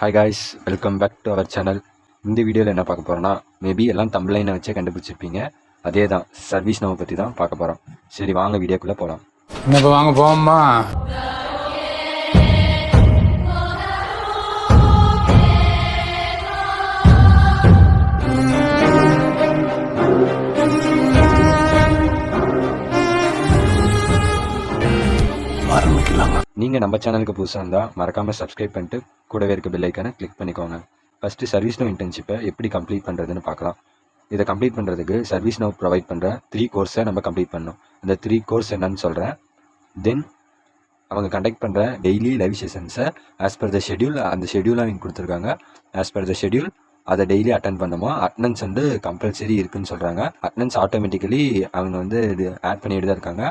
Hi guys, welcome back to our channel. இந்த வீடியோவில் என்ன பார்க்க போகிறோன்னா, மேபி எல்லாம் தம்ப்லைனை வச்சே கண்டுபிடிச்சிருப்பீங்க. அதே தான், சர்வீஸ் நோவை பற்றி தான் பார்க்க போகிறோம். சரி, வாங்க வீடியோக்குள்ளே போகலாம். இப்போ வாங்க போவோம்மா. நீங்கள் நம்ம சேனலுக்கு புதுசாக இருந்தால் மறக்காமல் சப்ஸ்கிரைப் பண்ணிட்டு கூடவே இருக்க பெல் ஐக்கானை கிளிக் பண்ணிக்கோங்க. ஃபஸ்ட்டு சர்வீஸ் நோ இன்டர்ன்ஷிப்பை எப்படி கம்ப்ளீட் பண்ணுறதுன்னு பார்க்கலாம். இதை கம்ப்ளீட் பண்ணுறதுக்கு சர்வீஸ் நோ ப்ரொவைட் பண்ணுற 3 கோர்ஸை நம்ம கம்ப்ளீட் பண்ணணும். அந்த 3 கோர்ஸ் என்னன்னு சொல்கிறேன். தென் அவங்க கண்டக்ட் பண்ணுற டெய்லி லைவ் செஷன்ஸை ஆஸ் பர் த ஷெட்யூல், அந்த ஷெட்யூல் அவங்க கொடுத்துருக்காங்க. ஆஸ் பர் த ஷெட்யூல் அதை டெய்லி அட்டன் பண்ணுமா. அட்டனன்ஸ் வந்து கம்பல்சரி இருக்குதுன்னு சொல்கிறாங்க. அட்டனன்ஸ் ஆட்டோமேட்டிக்கலி அவங்க வந்து இது ஆட் பண்ணிட்டு தான் இருக்காங்க.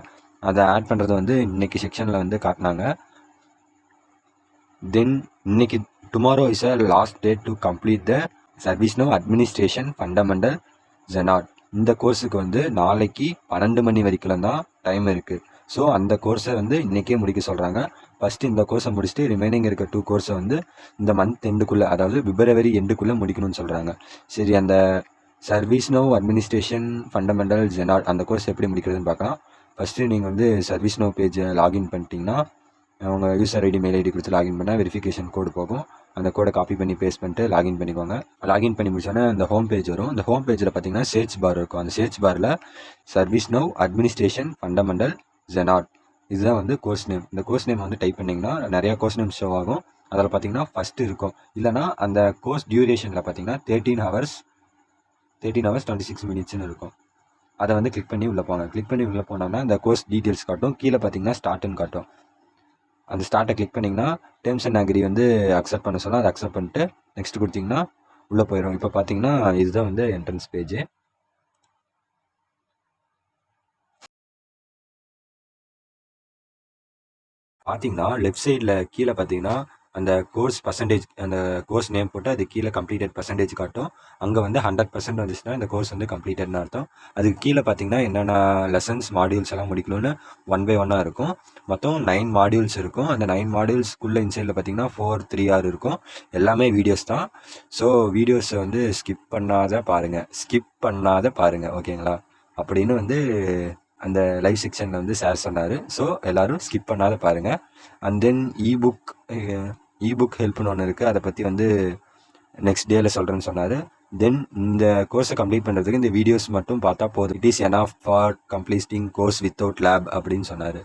அதை ஆட் பண்ணுறது வந்து இன்னைக்கு செக்ஷனில் வந்து காட்டினாங்க. தென் இன்னைக்கு tomorrow is a last date to complete the service now administration fundamental ஜெனாட். இந்த கோர்ஸுக்கு வந்து நாளைக்கு 12 மணி வரைக்கும் தான் டைம் இருக்குது. ஸோ அந்த கோர்ஸை வந்து இன்றைக்கே முடிக்க சொல்கிறாங்க. ஃபஸ்ட்டு இந்த கோர்ஸை முடிச்சுட்டு ரிமைனிங் இருக்க 2 கோர்ஸை வந்து இந்த மந்த் எண்டுக்குள்ளே, அதாவது பிப்ரவரி எண்டுக்குள்ளே முடிக்கணும்னு சொல்கிறாங்க. சரி, அந்த சர்வீஸ் நோ அட்மினிஸ்ட்ரேஷன் ஃபண்டமெண்டல் ஜெனாட் அந்த கோர்ஸ் எப்படி முடிக்கிறதுன்னு பார்க்கலாம். ஃபஸ்ட்டு நீங்கள் வந்து சர்வீஸ் நோ பேஜை லாகின் பண்ணிட்டீங்கன்னா, அவங்க யூசர் ஐடி மெயில் ஐடி கொடுத்து லாகின் பண்ணால் வெரிஃபிகேஷன் கோடு போகும். அந்த கோடை காப்பி பண்ணி பேஸ்ட் பண்ணிட்டு லாகின் பண்ணிக்கோங்க. லாகின் பண்ணி முடிச்சோன்னே அந்த ஹோம் பேஜ் வரும். அந்த ஹோம் பேஜில் பார்த்தீங்கன்னா சர்ச் பார் இருக்கும். அந்த சர்ச் பாரில் சர்வீஸ் நோ அட்மினிஸ்ட்ரேஷன் ஃபண்டமெண்டல் ஜெனாட் இதுதான் வந்து கோர்ஸ் நேம். இந்த கோர்ஸ் நேம் வந்து டைப் பண்ணிங்கன்னா நிறையா கோர்ஸ் நேம் ஷோ ஆகும். அதில் பார்த்தீங்கன்னா ஃபஸ்ட்டு இருக்கும். இல்லைனா அந்த கோர்ஸ் டியூரேஷனில் பார்த்தீங்கன்னா 13 hours 26 minutes இருக்கும். அதை வந்து கிளிக் பண்ணி உள்ளே போங்க. கிளிக் பண்ணி உள்ளே போனோம்னா இந்த கோர்ஸ் டீட்டெயில்ஸ் காட்டும். கீழே பார்த்தீங்கன்னா ஸ்டார்ட்னு காட்டும். அந்த ஸ்டார்ட்டை கிளிக் பண்ணிங்கன்னா டேர்ம்ஸ் அண்ட் அக்ரி வந்து அக்செப்ட் பண்ண சொன்னால் அதை அக்செப்ட் பண்ணிட்டு நெக்ஸ்ட் கொடுத்தீங்கன்னா உள்ளே போயிடும். இப்போ பார்த்தீங்கன்னா இதுதான் வந்து என்ட்ரன்ஸ் பேஜ். பார்த்தீங்கன்னா லெஃப்ட் சைடில் கீழே பார்த்தீங்கன்னா அந்த கோர்ஸ் பர்சன்டேஜ், அந்த கோர்ஸ் நேம் போட்டு அது கீழே கம்ப்ளீட்டட் பர்சன்டேஜ் காட்டும். அங்கே வந்து 100% வந்துச்சுன்னா இந்த கோர்ஸ் வந்து கம்ப்ளீட்டட்னு அர்த்தம். அதுக்கு கீழே பார்த்தீங்கன்னா என்னென்ன லெசன்ஸ் மாடியூல்ஸ் எல்லாம் முடிக்கணும்னு 1 by 1 இருக்கும். மொத்தம் 9 மாடியூல்ஸ் இருக்கும். அந்த 9 மாடியூல்ஸ்க்குள்ளே இன்சைடில் பார்த்தீங்கன்னா 4 3R இருக்கும். எல்லாமே வீடியோஸ் தான். ஸோ வீடியோஸை வந்து ஸ்கிப் பண்ணாத பாருங்கள், ஓகேங்களா? அப்படின்னு வந்து அந்த லைவ் செக்ஷனில் வந்து சார் சொன்னார். ஸோ எல்லோரும் ஸ்கிப் பண்ணாத பாருங்கள். அண்ட் தென் இபுக் ஹெல்ப்னு ஒன்று இருக்குது. அதை பற்றி வந்து நெக்ஸ்ட் டேயில் சொல்கிறேன்னு சொன்னார். தென் இந்த கோர்ஸை கம்ப்ளீட் பண்ணுறதுக்கு இந்த வீடியோஸ் மட்டும் பார்த்தா போதும். It is enough for completing course without lab அப்படின்னு சொன்னார்.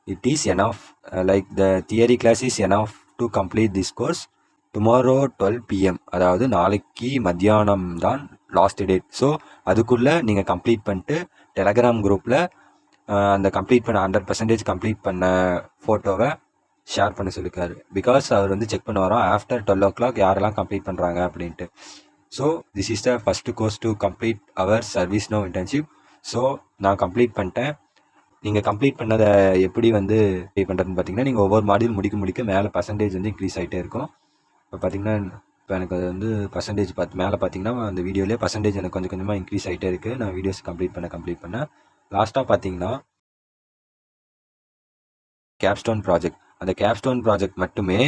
It is enough, like the theory class is enough to complete this course tomorrow 12 PM, அதாவது நாளைக்கு மத்தியானம் தான் லாஸ்ட் டேட். ஸோ அதுக்குள்ளே நீங்கள் கம்ப்ளீட் பண்ணிட்டு டெலகிராம் குரூப்பில் அந்த கம்ப்ளீட் பண்ண 100% கம்ப்ளீட் பண்ண ஃபோட்டோவை ஷேர் பண்ண சொல்லியிருக்காரு. பிகாஸ் அவர் வந்து செக் பண்ண வரோம் ஆஃப்டர் 12 o'clock யாரெல்லாம் கம்ப்ளீட் பண்ணுறாங்க அப்படின்ட்டு. So this is the first course to complete our service no internship. So நான் கம்ப்ளீட் பண்ணிட்டேன். நீங்கள் கம்ப்ளீட் பண்ணதை எப்படி வந்து பே பண்ணுறதுன்னு பார்த்தீங்கன்னா, நீங்கள் ஒவ்வொரு மாடியூல் முடிக்க மேலே பர்சன்டேஜ் வந்து இன்க்ரீஸ் ஆகிட்டே இருக்கும். இப்போ பார்த்தீங்கன்னா இப்போ எனக்கு அது வந்து பர்சன்டேஜ் மேலே பார்த்தீங்கன்னா அந்த வீடியோலேயே பர்சன்டேஜ் எனக்கு கொஞ்சம் கொஞ்சமாக இன்க்ரீஸ் ஆகிட்டே இருக்குது. நான் வீடியோஸ் கம்ப்ளீட் பண்ண லாஸ்ட்டாக பார்த்தீங்கன்னா கேப்ஸ்டோன் ப்ராஜெக்ட், அந்த கேப்ஸ்டோன் ப்ராஜெக்ட் மட்டுமே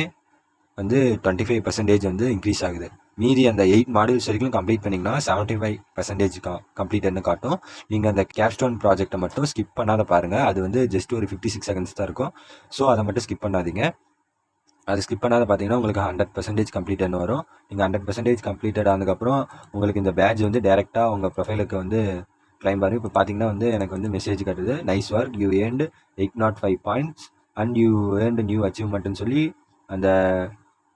வந்து 25% வந்து இன்க்ரீஸ் ஆகுது. மீதி அந்த 8 மாடியூல்ஸ் வரைக்கும் கம்ப்ளீட் பண்ணிங்கன்னா 75% கம்ப்ளீட்டட்னு காட்டும். நீங்கள் அந்த கேப்ஸ்டோன் ப்ராஜெக்டை மட்டும் ஸ்கிப் பண்ணாத பாருங்கள். அது வந்து ஜஸ்ட் ஒரு 56 seconds தான் இருக்கும். ஸோ அதை மட்டும் ஸ்கிப் பண்ணாதீங்க. அது ஸ்கிப் பண்ணாத பார்த்தீங்கன்னா உங்களுக்கு 100% கம்ப்ளீட்டட்னு வரும். நீங்கள் 100% கம்ப்ளீட்டட் ஆனதுக்கப்புறம் உங்களுக்கு இந்த பேட்ச் வந்து டேரெக்டாக உங்கள் ப்ரொஃபைலுக்கு வந்து கிளைம் பாருங்கள். இப்போ பார்த்தீங்கன்னா வந்து எனக்கு வந்து மெசேஜ் காட்டுது, nice work, you earned 805 points and you earned new அச்சீவ்மெண்ட்னு சொல்லி அந்த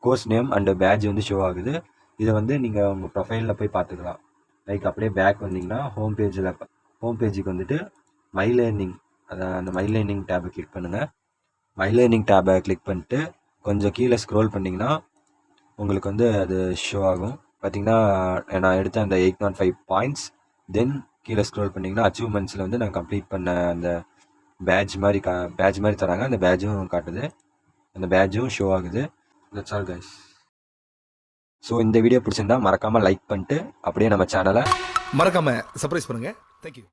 கோர்ஸ் நேம் அண்ட் பேட்ச் வந்து ஷோ ஆகுது. இதை வந்து நீங்கள் உங்கள் ப்ரொஃபைலில் போய் பார்த்துக்கலாம். லைக் அப்படியே பேக் வந்தீங்கன்னா ஹோம் பேஜுக்கு வந்துட்டு மை லேர்னிங், அதான் அந்த மை லேர்னிங் டேபை கிளிக் பண்ணுங்கள். மை லேர்னிங் டேபை கிளிக் பண்ணிட்டு கொஞ்சம் கீழே ஸ்க்ரோல் பண்ணிங்கன்னா உங்களுக்கு வந்து அது ஷோ ஆகும். பார்த்தீங்கன்னா நான் எடுத்த அந்த 805 points. தென் கீழே ஸ்க்ரோல் பண்ணிங்கன்னா அச்சீவ்மெண்ட்ஸில் வந்து நான் கம்ப்ளீட் பண்ண அந்த பேட்ச் மாதிரி தராங்க. அந்த பேட்சும் காட்டுது, அந்த பேட்சும் ஷோ ஆகுது. That's all guys. ஸோ இந்த வீடியோ பிடிச்சிருந்தா மறக்காமல் லைக் பண்ணிட்டு அப்படியே நம்ம சேனலை மறக்காமல் சர்ப்ரைஸ் பண்ணுங்கள். தேங்க்யூ.